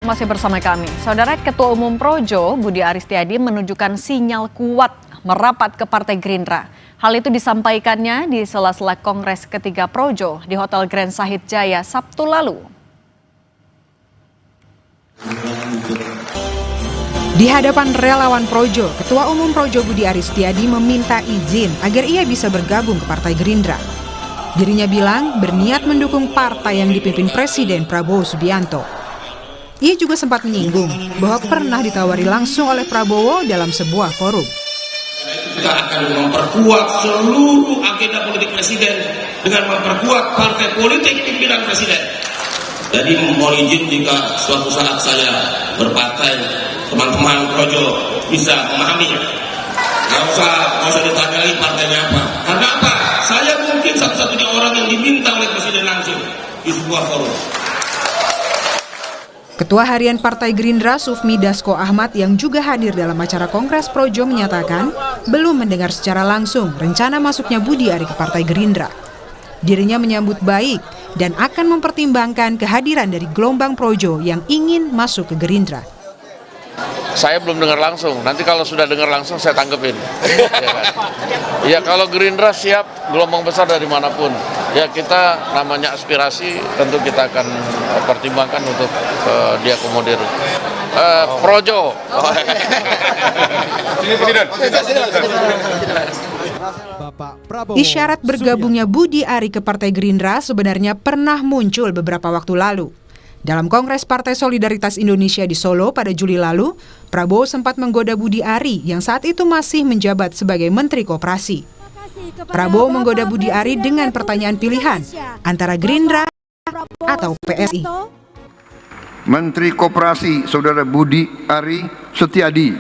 masih bersama kami. Saudara Ketua Umum Projo, Budi Aristiadi menunjukkan sinyal kuat merapat ke Partai Gerindra. Hal itu disampaikannya di sela-sela Kongres ketiga Projo di Hotel Grand Sahid Jaya Sabtu lalu. Di hadapan relawan Projo, Ketua Umum Projo Budi Aristiadi meminta izin agar ia bisa bergabung ke Partai Gerindra. Dirinya bilang berniat mendukung partai yang dipimpin Presiden Prabowo Subianto. Ia juga sempat menyinggung bahwa pernah ditawari langsung oleh Prabowo dalam sebuah forum. Kita akan memperkuat seluruh agenda politik Presiden dengan memperkuat partai politik pimpinan Presiden. Jadi mohon izin jika suatu saat saya berpartai, teman-teman Projo bisa memahami. Nggak usah ditanya lagi partainya apa. Karena apa? Saya mungkin satu-satunya orang yang diminta oleh Presiden langsung di sebuah forum. Ketua Harian Partai Gerindra Sufmi Dasko Ahmad yang juga hadir dalam acara Kongres Projo menyatakan belum mendengar secara langsung rencana masuknya Budi Ari ke Partai Gerindra. Dirinya menyambut baik dan akan mempertimbangkan kehadiran dari gelombang Projo yang ingin masuk ke Gerindra. Saya belum dengar langsung, nanti kalau sudah dengar langsung saya tanggepin. Ya kalau Gerindra siap, gelombang besar dari manapun. Ya kita namanya aspirasi, tentu kita akan pertimbangkan untuk diakomodir. Projo. Isyarat bergabungnya Budi Ari ke Partai Gerindra sebenarnya pernah muncul beberapa waktu lalu. Dalam Kongres Partai Solidaritas Indonesia di Solo pada Juli lalu, Prabowo sempat menggoda Budi Ari yang saat itu masih menjabat sebagai Menteri Koperasi. Prabowo menggoda Budi Ari dengan pertanyaan pilihan antara Gerindra atau PSI. Menteri Koperasi Saudara Budi Ari Setiadi.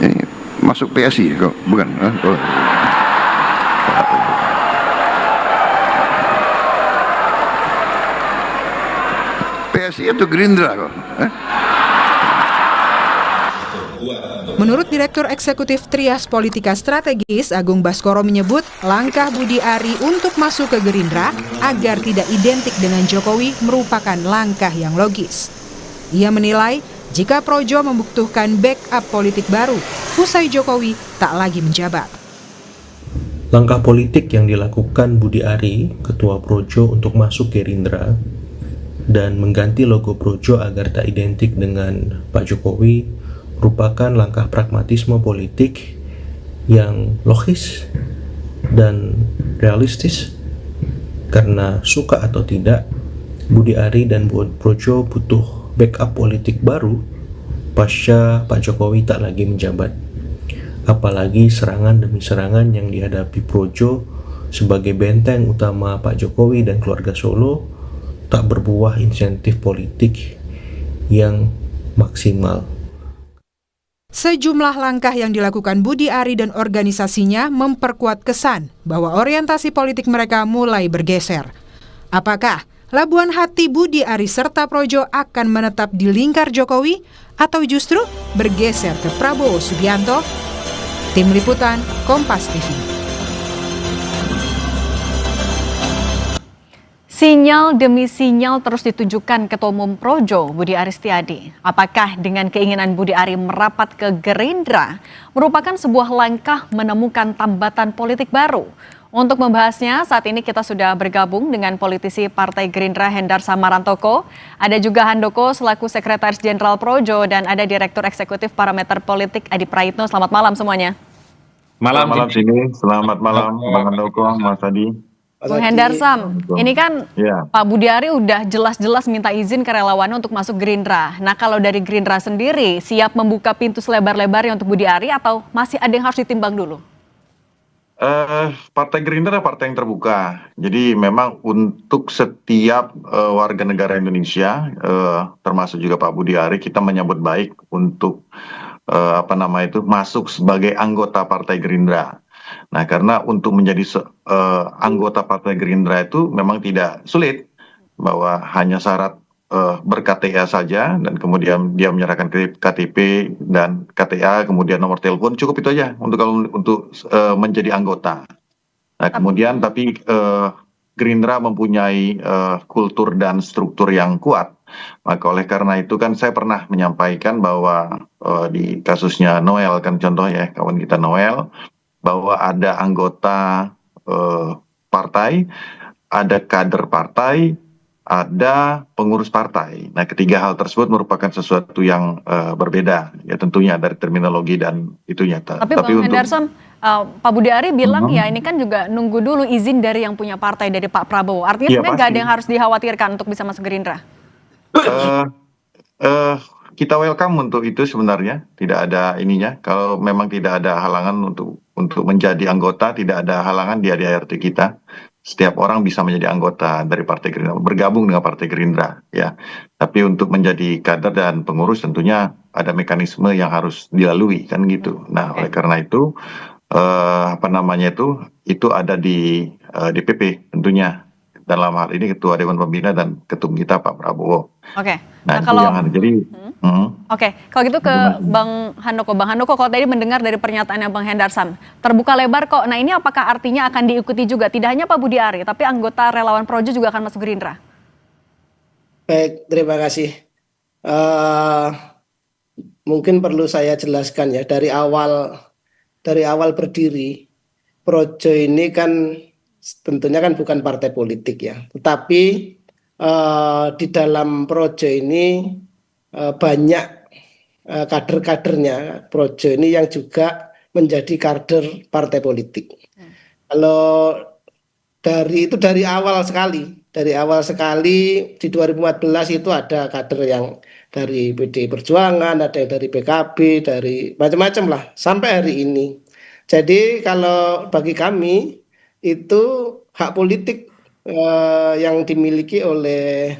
Ini masuk PSI kok, bukan? PSI atau Gerindra kok? Menurut Direktur Eksekutif Trias Politika Strategis Agung Baskoro menyebut langkah Budi Ari untuk masuk ke Gerindra agar tidak identik dengan Jokowi merupakan langkah yang logis. Ia menilai jika Projo membutuhkan backup politik baru, usai Jokowi tak lagi menjabat. Langkah politik yang dilakukan Budi Ari, Ketua Projo untuk masuk Gerindra dan mengganti logo Projo agar tak identik dengan Pak Jokowi merupakan langkah pragmatisme politik yang logis dan realistis karena suka atau tidak Budi Ari dan Projo butuh backup politik baru pasca Pak Jokowi tak lagi menjabat. Apalagi serangan demi serangan yang dihadapi Projo sebagai benteng utama Pak Jokowi dan keluarga Solo tak berbuah insentif politik yang maksimal. Sejumlah langkah yang dilakukan Budi Ari dan organisasinya memperkuat kesan bahwa orientasi politik mereka mulai bergeser. Apakah labuhan hati Budi Ari serta Projo akan menetap di lingkar Jokowi atau justru bergeser ke Prabowo Subianto? Tim Liputan Kompas TV. Sinyal demi sinyal terus ditunjukkan Ketua Umum Projo Budi Aristiadi. Apakah dengan keinginan Budi Ari merapat ke Gerindra merupakan sebuah langkah menemukan tambatan politik baru? Untuk membahasnya, saat ini kita sudah bergabung dengan politisi Partai Gerindra Hendar Samarantoko. Ada juga Handoko selaku Sekretaris Jenderal Projo dan ada Direktur Eksekutif Parameter Politik Adi Praitno. Selamat malam semuanya. Malam sini, selamat malam Bang Handoko, Mas Adi. Bung Hendar Sam, ini kan Pak Budi Ari udah jelas-jelas minta izin ke relawannya untuk masuk Gerindra. Nah kalau dari Gerindra sendiri siap membuka pintu selebar-lebarnya untuk Budi Ari atau masih ada yang harus ditimbang dulu? Partai Gerindra adalah partai yang terbuka. Jadi memang untuk setiap warga negara Indonesia, termasuk juga Pak Budi Ari, kita menyambut baik untuk masuk sebagai anggota Partai Gerindra. Nah, karena untuk menjadi anggota Partai Gerindra itu memang tidak sulit, bahwa hanya syarat ber-KTA saja dan kemudian dia menyerahkan KTP dan KTA, kemudian nomor telepon, cukup itu aja untuk menjadi anggota. Nah, kemudian tapi Gerindra mempunyai kultur dan struktur yang kuat. Maka oleh karena itu kan saya pernah menyampaikan bahwa di kasusnya Noel kan contohnya kawan kita Noel, bahwa ada anggota partai, ada kader partai, ada pengurus partai. Nah, ketiga hal tersebut merupakan sesuatu yang berbeda, ya tentunya dari terminologi dan itunya. Tapi Bang Hendarson, Pak Budi Ari bilang ya ini kan juga nunggu dulu izin dari yang punya partai, dari Pak Prabowo. Artinya sebenarnya nggak ada yang harus dikhawatirkan untuk bisa masuk Gerindra? Kita welcome untuk itu sebenarnya, tidak ada ininya. Kalau memang tidak ada halangan untuk menjadi anggota, tidak ada halangan di ADART kita. Setiap orang bisa menjadi anggota dari Partai Gerindra, bergabung dengan Partai Gerindra, ya. Tapi untuk menjadi kader dan pengurus tentunya ada mekanisme yang harus dilalui, kan gitu. Nah, oleh karena itu, itu ada di DPP tentunya. Dalam hal ini Ketua Dewan Pembina dan Ketum kita Pak Prabowo. Oke. Nah, kalau gitu ke Bang Handoko. Bang Handoko, kalau tadi mendengar dari pernyataannya Bang Hendarson, terbuka lebar kok. Nah, ini apakah artinya akan diikuti juga? Tidak hanya Pak Budi Ari, tapi anggota relawan Projo juga akan masuk Gerindra? Baik, terima kasih. Mungkin perlu saya jelaskan ya, dari awal berdiri, Projo ini kan tentunya kan bukan partai politik ya, tetapi di dalam Projo ini banyak kader-kadernya Projo ini yang juga menjadi kader partai politik. Kalau dari awal sekali di 2014 itu ada kader yang dari PDI Perjuangan, ada yang dari PKB, dari macam-macam lah sampai hari ini. Jadi kalau bagi kami itu hak politik yang dimiliki oleh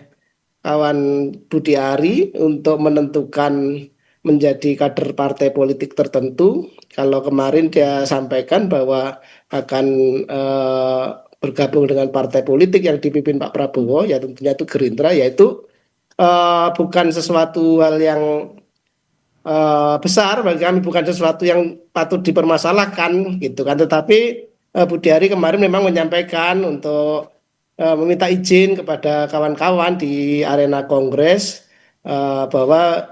kawan Budi Ari untuk menentukan menjadi kader partai politik tertentu. Kalau kemarin dia sampaikan bahwa akan bergabung dengan partai politik yang dipimpin Pak Prabowo, ya tentunya itu Gerindra, yaitu bukan sesuatu hal yang besar bagi kami, bukan sesuatu yang patut dipermasalahkan gitu kan, tetapi Budi Ari kemarin memang menyampaikan untuk meminta izin kepada kawan-kawan di arena kongres bahwa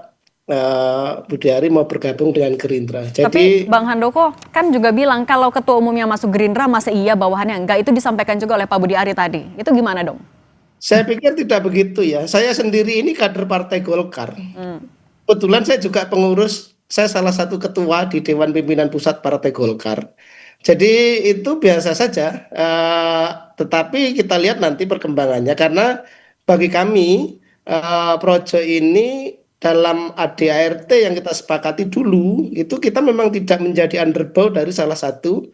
Budi Ari mau bergabung dengan Gerindra. Tapi Bang Handoko kan juga bilang kalau ketua umumnya masuk Gerindra masa iya bawahannya enggak, itu disampaikan juga oleh Pak Budi Ari tadi. Itu gimana dong? Saya pikir tidak begitu ya. Saya sendiri ini kader Partai Golkar. Kebetulan saya juga pengurus, saya salah satu ketua di Dewan Pimpinan Pusat Partai Golkar. Jadi itu biasa saja, tetapi kita lihat nanti perkembangannya, karena bagi kami Projo ini dalam ADART yang kita sepakati dulu itu kita memang tidak menjadi underbow dari salah satu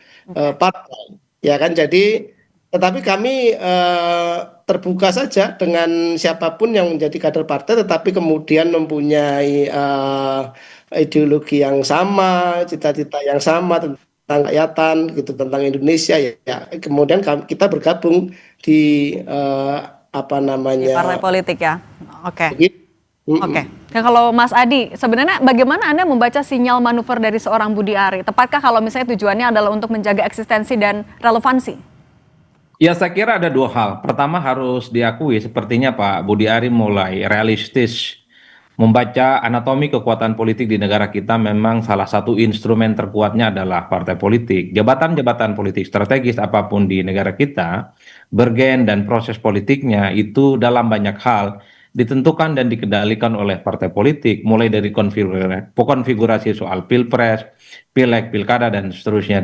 partai, ya kan. Jadi tetapi kami terbuka saja dengan siapapun yang menjadi kader partai, tetapi kemudian mempunyai ideologi yang sama, cita-cita yang sama tentang rakyatan gitu, tentang Indonesia ya. Kemudian kita bergabung di di partai politik ya. Oke. Oke. Nah, kalau Mas Adi, sebenarnya bagaimana Anda membaca sinyal manuver dari seorang Budi Ari? Tepatkah kalau misalnya tujuannya adalah untuk menjaga eksistensi dan relevansi? Ya, saya kira ada dua hal. Pertama, harus diakui sepertinya Pak Budi Ari mulai realistis membaca anatomi kekuatan politik di negara kita. Memang salah satu instrumen terkuatnya adalah partai politik. Jabatan-jabatan politik strategis apapun di negara kita, bergen dan proses politiknya itu dalam banyak hal ditentukan dan dikendalikan oleh partai politik, mulai dari konfigurasi soal pilpres, pileg, pilkada, dan seterusnya,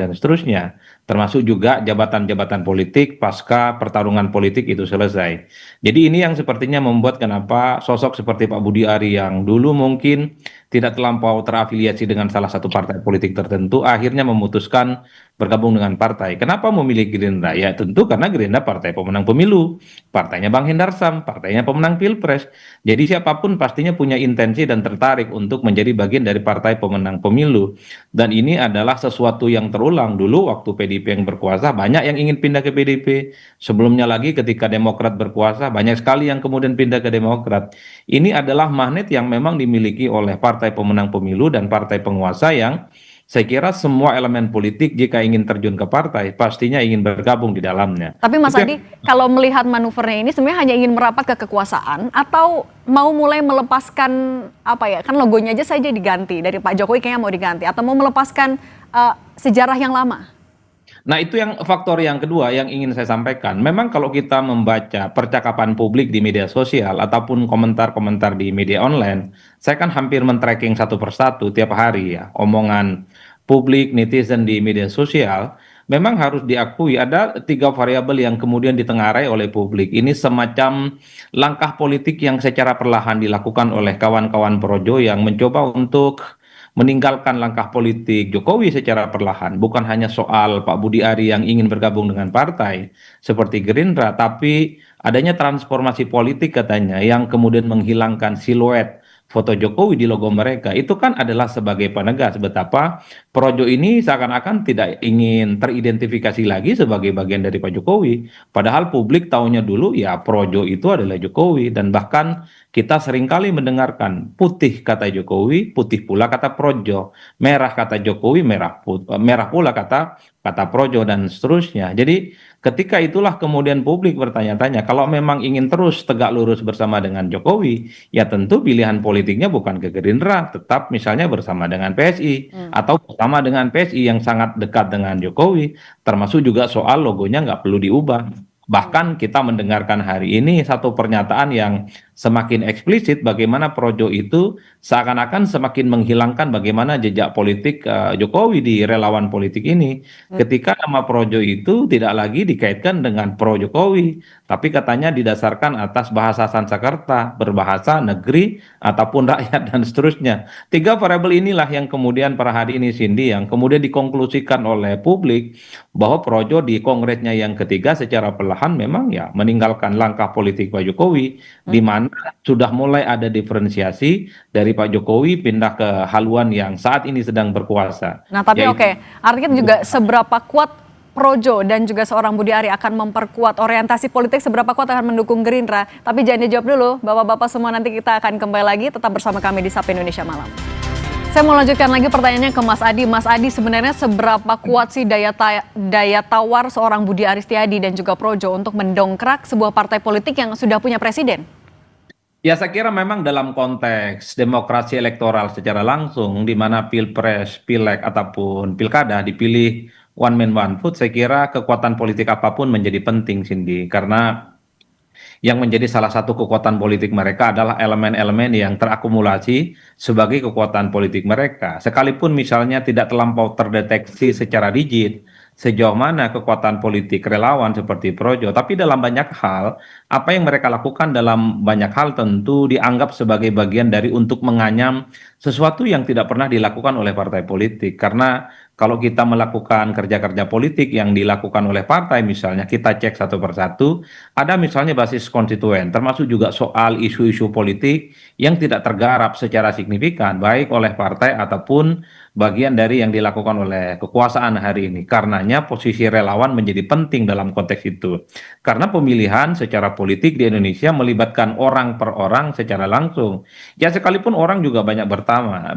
termasuk juga jabatan-jabatan politik pasca pertarungan politik itu selesai. Jadi ini yang sepertinya membuat kenapa sosok seperti Pak Budi Ari yang dulu mungkin tidak terlampau terafiliasi dengan salah satu partai politik tertentu, akhirnya memutuskan bergabung dengan partai. Kenapa memilih Gerindra? Ya tentu karena Gerindra partai pemenang pemilu, partainya Bang Hendarson, partainya pemenang pilpres. Jadi siapapun pastinya punya intensi dan tertarik untuk menjadi bagian dari partai pemenang pemilu. Dan ini adalah sesuatu yang terulang. Dulu waktu PDIP yang berkuasa, banyak yang ingin pindah ke PDIP. Sebelumnya lagi ketika Demokrat berkuasa, banyak sekali yang kemudian pindah ke Demokrat. Ini adalah magnet yang memang dimiliki oleh partai pemenang pemilu dan partai penguasa yang saya kira semua elemen politik jika ingin terjun ke partai pastinya ingin bergabung di dalamnya. Tapi Mas Itu Adi, kalau melihat manuvernya ini sebenarnya hanya ingin merapat ke kekuasaan atau mau mulai melepaskan apa ya? Kan logonya aja saja diganti dari Pak Jokowi kayaknya mau diganti atau mau melepaskan sejarah yang lama. Nah, itu yang faktor yang kedua yang ingin saya sampaikan. Memang kalau kita membaca percakapan publik di media sosial ataupun komentar-komentar di media online, saya kan hampir men-tracking satu persatu tiap hari ya, omongan publik, netizen di media sosial. Memang harus diakui ada 3 variabel yang kemudian ditengarai oleh publik. Ini semacam langkah politik yang secara perlahan dilakukan oleh kawan-kawan Projo yang mencoba untuk meninggalkan langkah politik Jokowi secara perlahan. Bukan hanya soal Pak Budi Ari yang ingin bergabung dengan partai seperti Gerindra, tapi adanya transformasi politik katanya yang kemudian menghilangkan siluet foto Jokowi di logo mereka. Itu kan adalah sebagai penegas betapa Projo ini seakan-akan tidak ingin teridentifikasi lagi sebagai bagian dari Pak Jokowi. Padahal publik taunya dulu ya Projo itu adalah Jokowi, dan bahkan kita seringkali mendengarkan putih kata Jokowi, putih pula kata Projo, merah kata Jokowi, merah pula kata Projo, dan seterusnya. Jadi ketika itulah kemudian publik bertanya-tanya, kalau memang ingin terus tegak lurus bersama dengan Jokowi, ya tentu pilihan politiknya bukan ke Gerindra, tetap misalnya bersama dengan PSI atau bersama dengan PSI yang sangat dekat dengan Jokowi, termasuk juga soal logonya nggak perlu diubah. Bahkan kita mendengarkan hari ini satu pernyataan yang semakin eksplisit bagaimana Projo itu seakan-akan semakin menghilangkan bagaimana jejak politik Jokowi di relawan politik ini. Ketika nama Projo itu tidak lagi dikaitkan dengan pro Jokowi, tapi katanya didasarkan atas bahasa Sanskerta, berbahasa negeri ataupun rakyat dan seterusnya. 3 variabel inilah yang kemudian per hari ini Cindy yang kemudian dikonklusikan oleh publik bahwa Projo di kongresnya yang ketiga secara perlahan memang ya meninggalkan langkah politik Pak Jokowi, di mana sudah mulai ada diferensiasi dari Pak Jokowi pindah ke haluan yang saat ini sedang berkuasa. Nah tapi oke, artinya juga seberapa kuat Projo dan juga seorang Budi Ari akan memperkuat orientasi politik, seberapa kuat akan mendukung Gerindra. Tapi jangan dijawab dulu, Bapak-Bapak semua, nanti kita akan kembali lagi tetap bersama kami di Sapa Indonesia Malam. Saya mau lanjutkan lagi pertanyaannya ke Mas Adi. Mas Adi, sebenarnya seberapa kuat sih daya tawar seorang Budi Aristiadi dan juga Projo untuk mendongkrak sebuah partai politik yang sudah punya presiden? Ya, saya kira memang dalam konteks demokrasi elektoral secara langsung, di mana pilpres, pileg ataupun pilkada dipilih one man one vote, saya kira kekuatan politik apapun menjadi penting, Cindy, karena yang menjadi salah satu kekuatan politik mereka adalah elemen-elemen yang terakumulasi sebagai kekuatan politik mereka. Sekalipun misalnya tidak terlampau terdeteksi secara rigid sejauh mana kekuatan politik relawan seperti Projo, tapi dalam banyak hal, apa yang mereka lakukan dalam banyak hal tentu dianggap sebagai bagian dari untuk menganyam sesuatu yang tidak pernah dilakukan oleh partai politik. Karena kalau kita melakukan kerja-kerja politik yang dilakukan oleh partai, misalnya kita cek satu persatu, ada misalnya basis konstituen, termasuk juga soal isu-isu politik yang tidak tergarap secara signifikan, baik oleh partai ataupun bagian dari yang dilakukan oleh kekuasaan hari ini. Karenanya posisi relawan menjadi penting dalam konteks itu. Karena pemilihan secara politik di Indonesia melibatkan orang per orang secara langsung. Ya sekalipun orang juga banyak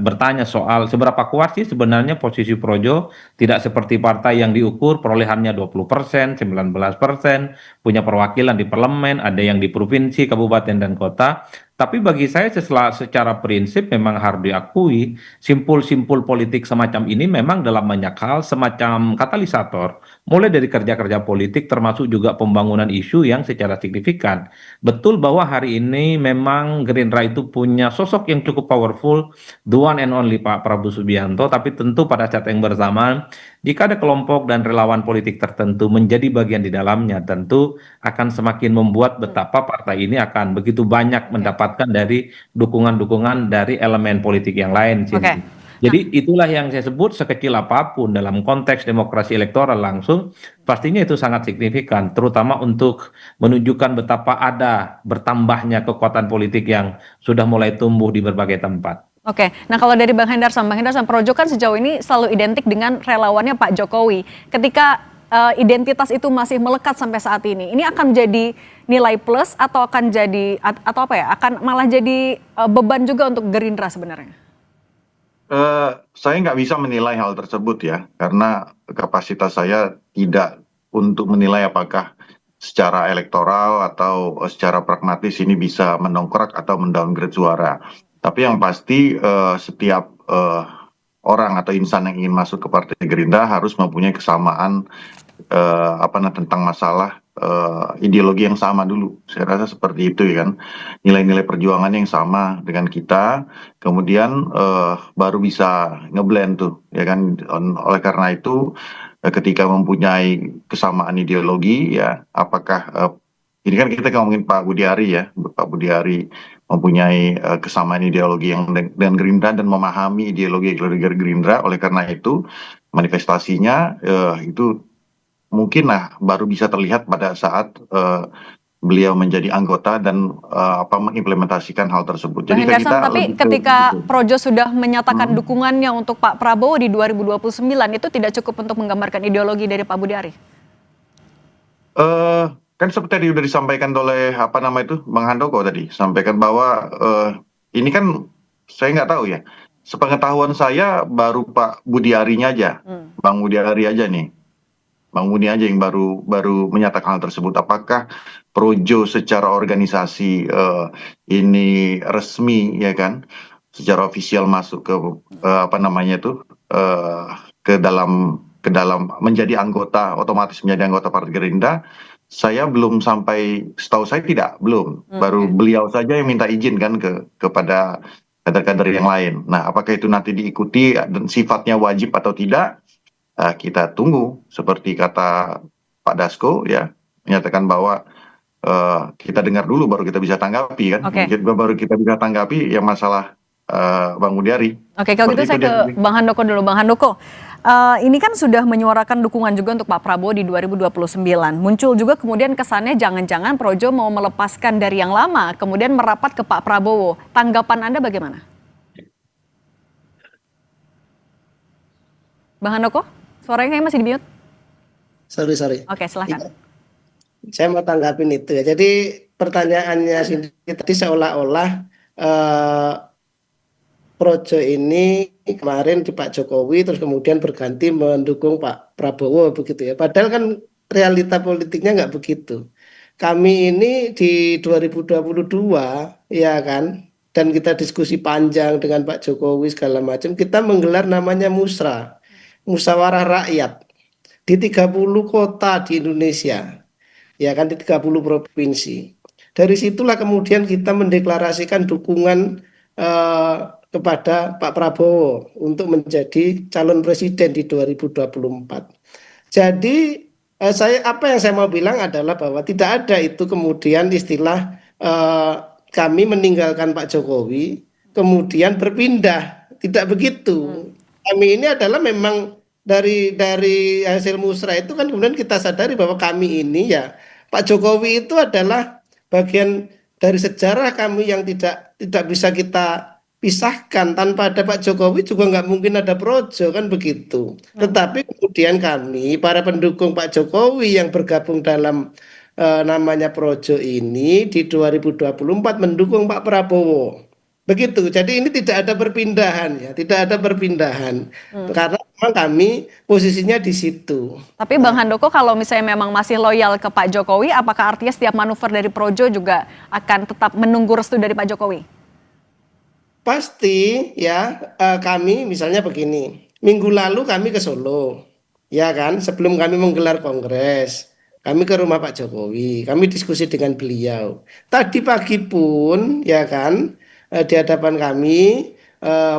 bertanya soal seberapa kuat sih sebenarnya posisi Projo, tidak seperti partai yang diukur perolehannya 20%, 19%, punya perwakilan di parlemen, ada yang di provinsi, kabupaten, dan kota. Tapi bagi saya secara prinsip memang harus diakui simpul-simpul politik semacam ini memang dalam banyak hal semacam katalisator. Mulai dari kerja-kerja politik termasuk juga pembangunan isu yang secara signifikan. Betul bahwa hari ini memang Gerindra itu punya sosok yang cukup powerful, the one and only Pak Prabowo Subianto, tapi tentu pada saat yang bersamaan jika ada kelompok dan relawan politik tertentu menjadi bagian di dalamnya, tentu akan semakin membuat betapa partai ini akan begitu banyak mendapatkan dari dukungan-dukungan dari elemen politik yang lain. Jadi itulah yang saya sebut sekecil apapun dalam konteks demokrasi elektoral langsung, pastinya itu sangat signifikan, terutama untuk menunjukkan betapa ada bertambahnya kekuatan politik yang sudah mulai tumbuh di berbagai tempat. Oke, nah kalau dari Bang Hendar sama Projo kan sejauh ini selalu identik dengan relawannya Pak Jokowi. Ketika identitas itu masih melekat sampai saat ini akan menjadi nilai plus atau akan jadi atau apa ya? Akan malah jadi beban juga untuk Gerindra sebenarnya? Saya nggak bisa menilai hal tersebut ya, karena kapasitas saya tidak untuk menilai apakah secara elektoral atau secara pragmatis ini bisa mendongkrak atau mendowngrade suara. Tapi yang pasti setiap orang atau insan yang ingin masuk ke Partai Gerindra harus mempunyai kesamaan tentang masalah ideologi yang sama dulu. Saya rasa seperti itu ya kan. Nilai-nilai perjuangan yang sama dengan kita, kemudian baru bisa ngeblend tuh ya kan. Oleh karena itu ketika mempunyai kesamaan ideologi ya, apakah ini kan kita ngomongin Pak Budi Ari ya, Pak Budi Ari mempunyai kesamaan ideologi yang dengan Gerindra dan memahami ideologi Gerindra. Oleh karena itu manifestasinya itu mungkin baru bisa terlihat pada saat beliau menjadi anggota dan mengimplementasikan hal tersebut. Bang Jadi Henderson, kita tapi lebih ketika Projo sudah menyatakan dukungannya untuk Pak Prabowo di 2029, itu tidak cukup untuk menggambarkan ideologi dari Pak Budi Ari? Kan seperti tadi sudah disampaikan oleh Bang Handoko tadi, sampaikan bahwa ini kan saya nggak tahu ya. Sepengetahuan saya baru Pak Budi Arinya aja, Bang Budi Ari aja nih. Bang Budi aja yang baru menyatakan hal tersebut. Apakah Projo secara organisasi ini resmi ya kan, secara ofisial masuk ke ke dalam menjadi anggota, otomatis menjadi anggota Partai Gerindra? Saya belum sampai, setahu saya belum. Baru beliau saja yang minta izin kan kepada kader-kader yang lain. Nah, apakah itu nanti diikuti dan sifatnya wajib atau tidak? Kita tunggu, seperti kata Pak Dasko ya, menyatakan bahwa kita dengar dulu baru kita bisa tanggapi kan. Baru kita bisa tanggapi yang masalah Bang Budi Ari. Oke, kalau gitu saya ke Bang Handoko dulu. Bang Handoko, ini kan sudah menyuarakan dukungan juga untuk Pak Prabowo di 2029. Muncul juga kemudian kesannya jangan-jangan Projo mau melepaskan dari yang lama, kemudian merapat ke Pak Prabowo. Tanggapan Anda bagaimana? Bang Handoko? Suaranya kayaknya masih di-mute. Sorry. Oke, silakan. Saya mau tanggapin itu ya. Jadi pertanyaannya tadi seolah-olah Projo ini kemarin di Pak Jokowi terus kemudian berganti mendukung Pak Prabowo begitu ya. Padahal kan realita politiknya nggak begitu. Kami ini di 2022 ya kan, dan kita diskusi panjang dengan Pak Jokowi segala macam, kita menggelar namanya musyawarah rakyat di 30 kota di Indonesia, ya kan, di 30 provinsi. Dari situlah kemudian kita mendeklarasikan dukungan kepada Pak Prabowo untuk menjadi calon presiden di 2024. Jadi apa yang saya mau bilang adalah bahwa tidak ada itu kemudian istilah kami meninggalkan Pak Jokowi kemudian berpindah, tidak begitu. Kami ini adalah memang dari hasil musrah itu kan kemudian kita sadari bahwa kami ini ya, Pak Jokowi itu adalah bagian dari sejarah kami yang tidak bisa kita pisahkan. Tanpa ada Pak Jokowi juga nggak mungkin ada Projo kan begitu. Tetapi kemudian kami para pendukung Pak Jokowi yang bergabung dalam namanya Projo ini di 2024 mendukung Pak Prabowo. Begitu. Jadi ini tidak ada perpindahan ya, tidak ada perpindahan. Karena memang kami posisinya di situ. Tapi Bang Handoko, kalau misalnya memang masih loyal ke Pak Jokowi, apakah artinya setiap manuver dari Projo juga akan tetap menunggu restu dari Pak Jokowi? Pasti ya, kami misalnya begini, minggu lalu kami ke Solo, ya kan, sebelum kami menggelar kongres, kami ke rumah Pak Jokowi, kami diskusi dengan beliau. Tadi pagi pun, ya kan, di hadapan kami,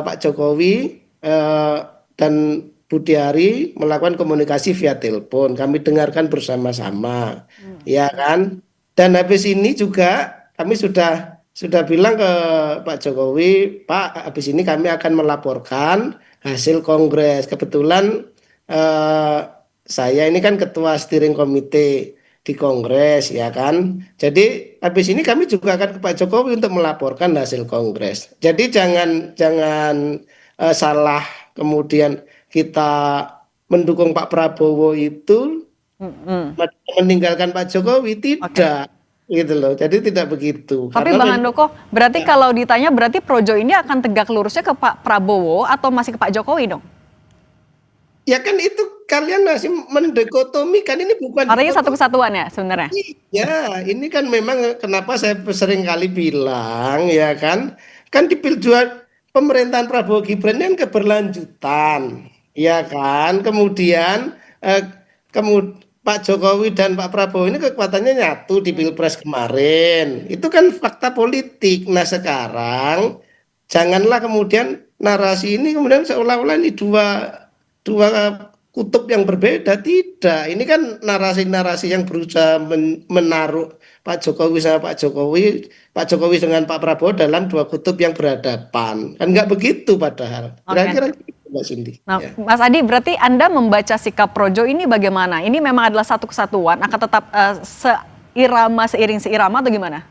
Pak Jokowi dan Budi Ari melakukan komunikasi via telepon, kami dengarkan bersama-sama, ya kan. Dan habis ini juga kami sudah bilang ke Pak Jokowi, Pak, habis ini kami akan melaporkan hasil kongres. Kebetulan saya ini kan ketua steering komite di kongres, ya kan. Jadi habis ini kami juga akan ke Pak Jokowi untuk melaporkan hasil kongres. Jadi jangan salah kemudian kita mendukung Pak Prabowo itu meninggalkan Pak Jokowi, tidak. gitu loh. Jadi tidak begitu. Tapi Karena Bang Handoko, berarti kalau ditanya berarti Projo ini akan tegak lurusnya ke Pak Prabowo atau masih ke Pak Jokowi dong? ya kan itu kalian masih mendekotomikan, ini bukan Artinya satu dikotomi. kesatuan ya sebenarnya? Ya, ini kan memang kenapa saya sering kali bilang ya kan, kan di piljuan pemerintahan Prabowo Gibran ini kan keberlanjutan, ya kan. Kemudian Pak Jokowi dan Pak Prabowo ini kekuatannya nyatu di Pilpres kemarin. Itu kan fakta politik. Nah sekarang janganlah kemudian narasi ini kemudian seolah-olah ini dua dua kutub yang berbeda. Tidak, ini kan narasi-narasi yang berusaha menaruh Pak Jokowi sama Pak Jokowi dengan Pak Prabowo dalam dua kutub yang berhadapan. Kan nggak begitu padahal. Kira-kira gitu, Mbak Cindy. Nah, Ya. Mas Adi, berarti Anda membaca sikap Projo ini bagaimana? Ini memang adalah satu kesatuan, akan tetap seiring seirama atau gimana?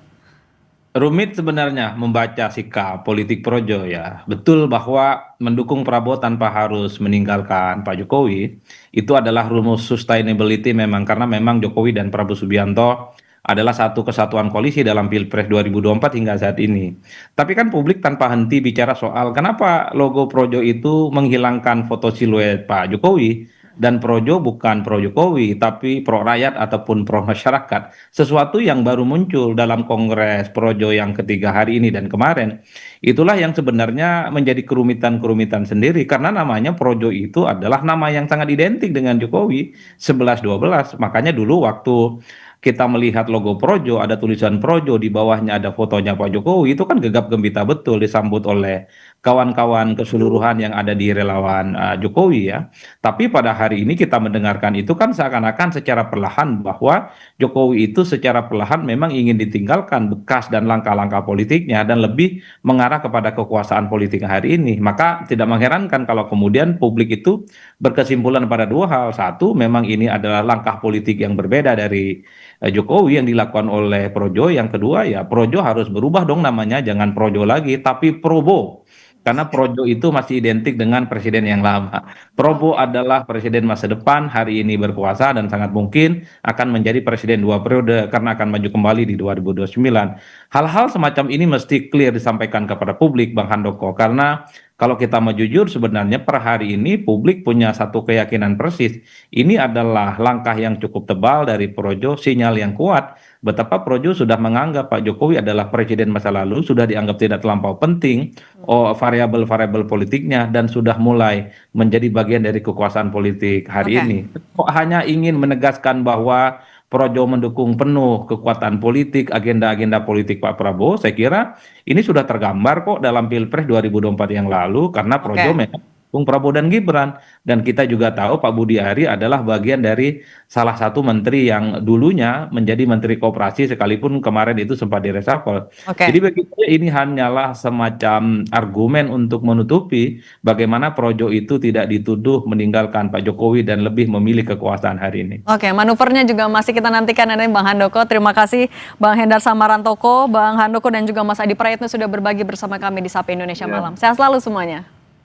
Rumit sebenarnya membaca sikap politik Projo ya. Betul bahwa mendukung Prabowo tanpa harus meninggalkan Pak Jokowi itu adalah rumus sustainability memang, karena memang Jokowi dan Prabowo Subianto adalah satu kesatuan koalisi dalam Pilpres 2024 hingga saat ini. Tapi kan publik tanpa henti bicara soal kenapa logo Projo itu menghilangkan foto siluet Pak Jokowi, dan Projo bukan pro Jokowi tapi pro rakyat ataupun pro masyarakat. Sesuatu yang baru muncul dalam Kongres Projo yang ketiga hari ini dan kemarin. Itulah yang sebenarnya menjadi kerumitan-kerumitan sendiri, karena namanya Projo itu adalah nama yang sangat identik dengan Jokowi 11-12. Makanya dulu waktu kita melihat logo Projo, ada tulisan Projo, di bawahnya ada fotonya Pak Jokowi, itu kan gegap gempita betul disambut oleh kawan-kawan keseluruhan yang ada di relawan Jokowi ya. Tapi pada hari ini kita mendengarkan itu kan seakan-akan secara perlahan bahwa Jokowi itu secara perlahan memang ingin ditinggalkan bekas dan langkah-langkah politiknya dan lebih mengarah kepada kekuasaan politik hari ini. Maka tidak mengherankan kalau kemudian publik itu berkesimpulan pada dua hal. Satu, memang ini adalah langkah politik yang berbeda dari Jokowi yang dilakukan oleh Projo. Yang kedua ya Projo harus berubah dong namanya, jangan Projo lagi tapi Probo. Karena Projo itu masih identik dengan presiden yang lama. Probo adalah presiden masa depan, hari ini berkuasa dan sangat mungkin akan menjadi presiden 2 periode karena akan maju kembali di 2029. Hal-hal semacam ini mesti clear disampaikan kepada publik, Bang Handoko. Karena kalau kita mau jujur sebenarnya per hari ini publik punya satu keyakinan persis. Ini adalah langkah yang cukup tebal dari Projo, sinyal yang kuat. Betapa Projo sudah menganggap Pak Jokowi adalah presiden masa lalu, sudah dianggap tidak terlampau penting variabel-variabel politiknya, dan sudah mulai menjadi bagian dari kekuasaan politik hari ini. Kok hanya ingin menegaskan bahwa Projo mendukung penuh kekuatan politik, agenda-agenda politik Pak Prabowo, saya kira ini sudah tergambar kok dalam Pilpres 2024 yang lalu, karena Projo memang mendukung Prabowo dan Gibran. Dan kita juga tahu Pak Budi Ari adalah bagian dari salah satu menteri yang dulunya menjadi menteri koperasi sekalipun kemarin itu sempat direshuffle. Jadi bagi saya ini hanyalah semacam argumen untuk menutupi bagaimana Projo itu tidak dituduh meninggalkan Pak Jokowi dan lebih memilih kekuasaan hari ini. Oke, manuvernya juga masih kita nantikan ada Bang Handoko. Terima kasih Bang Hendar Samarantoko, Bang Handoko dan juga Mas Adi Prayitno sudah berbagi bersama kami di Sapa Indonesia Malam. Sehat selalu semuanya.